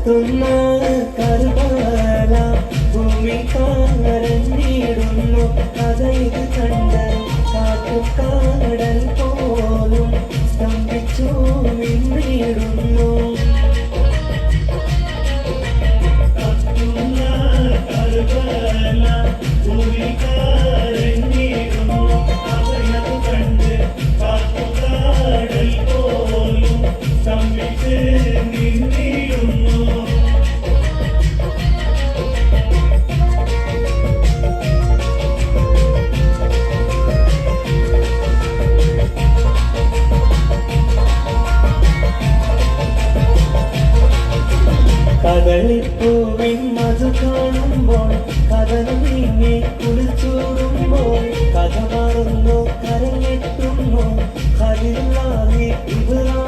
കത്തുന്ന കർബല ഭൂമി കരഞ്ഞിടുന്നു. കഥ ഇത് കണ്ട് കാട്ടുകാടൽ പോലും സ്തംഭിച്ചു നിന്നിടുന്നു. കത്തുന്ന കർബല ഭൂമി കരഞ്ഞിടുന്നു. കഥയത് കണ്ട് കാട്ടുകാടൽ പോലും സ്തംഭിച്ച് നിന്നിടുന്നു. കദളിപ്പൂവിൻ മധു കാണുമ്പോൾ കഥനം നീങ്ങി കുളിച്ചൂടുമ്പോൾ കഥ മറന്നു കരഞ്ഞെത്തുന്നു. ഹരില്ലാഹി ഇബ്രാഹിം